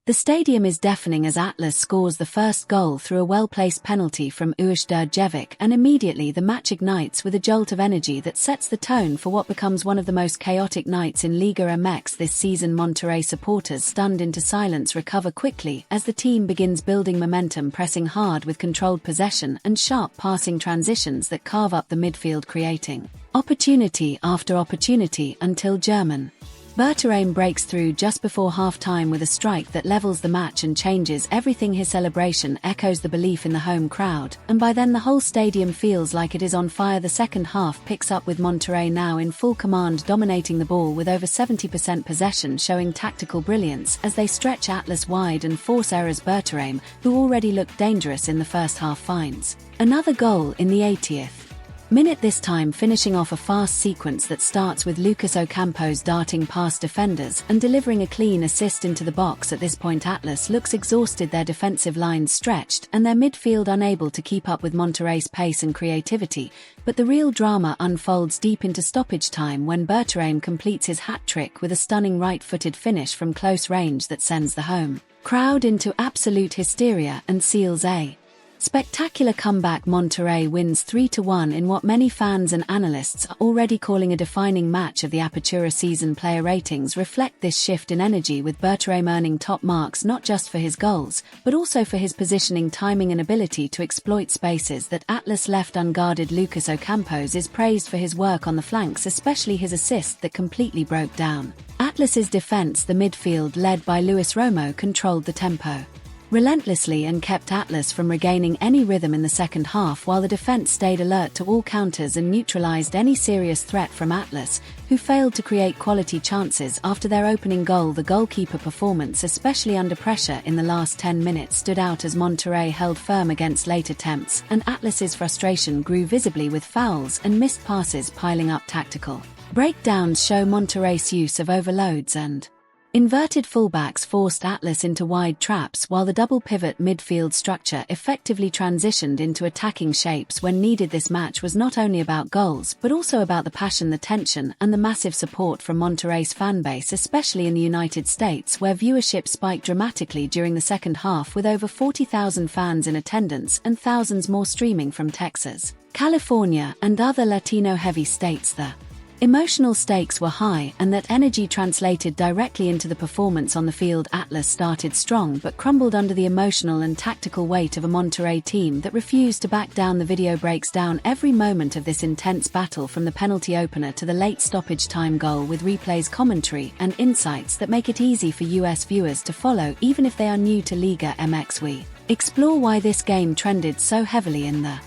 The stadium is deafening as Atlas scores the first goal through a well-placed penalty from Ujdurjevic, and immediately the match ignites with a jolt of energy that sets the tone for what becomes one of the most chaotic nights in Liga MX this season. Monterrey supporters, stunned into silence, recover quickly as the team begins building momentum, pressing hard with controlled possession and sharp passing transitions that carve up the midfield, creating opportunity after opportunity until Germán Berterame breaks through just before half-time with a strike that levels the match and changes everything. His celebration echoes the belief in the home crowd, and by then the whole stadium feels like it is on fire. The second half picks up with Monterrey now in full command, dominating the ball with over 70% possession, showing tactical brilliance as they stretch Atlas wide and force errors. Berterame, who already looked dangerous in the first half, finds another goal in the 80th minute, this time finishing off a fast sequence that starts with Lucas Ocampos darting past defenders and delivering a clean assist into the box. At this point Atlas looks exhausted, their defensive lines stretched and their midfield unable to keep up with Monterrey's pace and creativity, but the real drama unfolds deep into stoppage time when Berterame completes his hat-trick with a stunning right-footed finish from close range that sends the home crowd into absolute hysteria and seals a spectacular comeback. Monterrey wins 3-1 in what many fans and analysts are already calling a defining match of the Apertura season. Player ratings reflect this shift in energy, with Berterame earning top marks not just for his goals, but also for his positioning, timing and ability to exploit spaces that Atlas left unguarded. Lucas Ocampos is praised for his work on the flanks, especially his assist that completely broke down Atlas's defense. The midfield, led by Luis Romo, controlled the tempo relentlessly and kept Atlas from regaining any rhythm in the second half, while the defense stayed alert to all counters and neutralized any serious threat from Atlas, who failed to create quality chances after their opening goal. The goalkeeper performance, especially under pressure in the last 10 minutes, stood out as Monterrey held firm against late attempts, and Atlas's frustration grew visibly with fouls and missed passes piling up. Tactical breakdowns show Monterrey's use of overloads and inverted fullbacks forced Atlas into wide traps, while the double pivot midfield structure effectively transitioned into attacking shapes when needed. This match was not only about goals but also about the passion, the tension and the massive support from Monterrey's fanbase, especially in the United States, where viewership spiked dramatically during the second half, with over 40,000 fans in attendance and thousands more streaming from Texas, California and other Latino-heavy states. The emotional stakes were high, and that energy translated directly into the performance on the field. Atlas started strong but crumbled under the emotional and tactical weight of a Monterrey team that refused to back down. The video breaks down every moment of this intense battle, from the penalty opener to the late stoppage time goal, with replays, commentary and insights that make it easy for US viewers to follow even if they are new to Liga MX. We explore why this game trended so heavily in the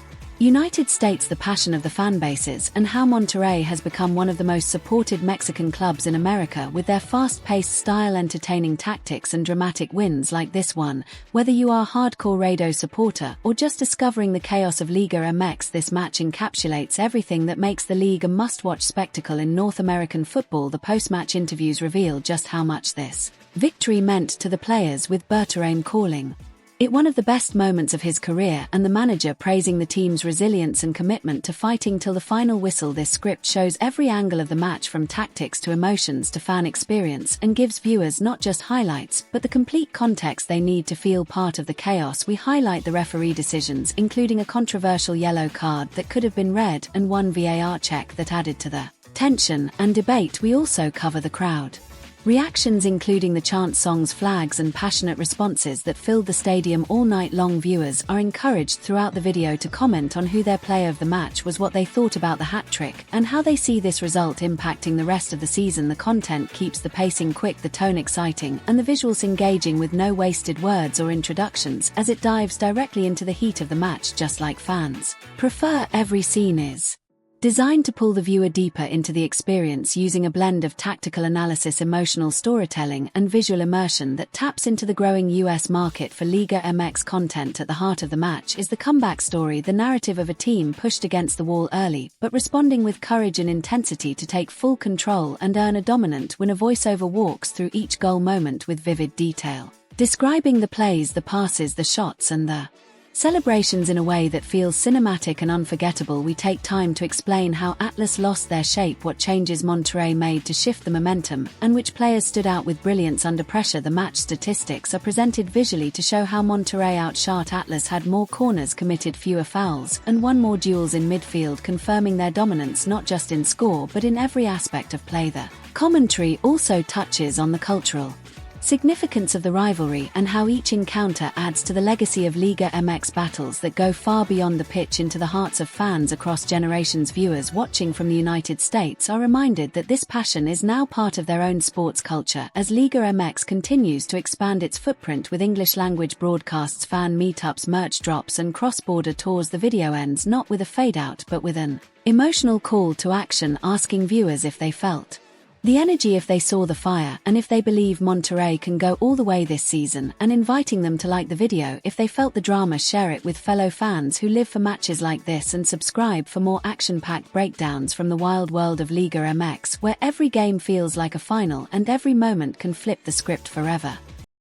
United States, the passion of the fan bases, and how Monterrey has become one of the most supported Mexican clubs in America, with their fast-paced style, entertaining tactics and dramatic wins like this one. Whether you are a hardcore Rayados supporter or just discovering the chaos of Liga MX, this match encapsulates everything that makes the league a must-watch spectacle in North American football. The post-match interviews reveal just how much this victory meant to the players, with Berterame calling it one of the best moments of his career, and the manager praising the team's resilience and commitment to fighting till the final whistle. This script shows every angle of the match, from tactics to emotions to fan experience, and gives viewers not just highlights but the complete context they need to feel part of the chaos. We highlight the referee decisions, including a controversial yellow card that could have been red and one VAR check that added to the tension and debate. We also cover the crowd reactions, including the chant songs, flags and passionate responses that filled the stadium all night long. Viewers are encouraged throughout the video to comment on who their player of the match was, what they thought about the hat-trick, and how they see this result impacting the rest of the season. The content keeps the pacing quick, the tone exciting, and the visuals engaging, with no wasted words or introductions, as it dives directly into the heat of the match. Just like fans prefer, every scene is designed to pull the viewer deeper into the experience, using a blend of tactical analysis, emotional storytelling and visual immersion that taps into the growing US market for Liga MX content. At the heart of the match is the comeback story, the narrative of a team pushed against the wall early but responding with courage and intensity to take full control and earn a dominant win. A voiceover walks through each goal moment with vivid detail, describing the plays, the passes, the shots and the Celebrations in a way that feels cinematic and unforgettable. We take time to explain how Atlas lost their shape, what changes Monterrey made to shift the momentum, and which players stood out with brilliance under pressure. The match statistics are presented visually to show how Monterrey outshot Atlas, had more corners, committed fewer fouls, and won more duels in midfield, confirming their dominance not just in score but in every aspect of play. The commentary also touches on the cultural significance of the rivalry and how each encounter adds to the legacy of Liga MX battles that go far beyond the pitch into the hearts of fans across generations. Viewers watching from the United States are reminded that this passion is now part of their own sports culture as Liga MX continues to expand its footprint with English-language broadcasts, fan meetups, merch drops, and cross-border tours. The video ends not with a fade-out but with an emotional call to action, asking viewers if they felt the energy, if they saw the fire, and if they believe Monterrey can go all the way this season, and inviting them to like the video if they felt the drama, share it with fellow fans who live for matches like this, and subscribe for more action-packed breakdowns from the wild world of Liga MX, where every game feels like a final and every moment can flip the script forever.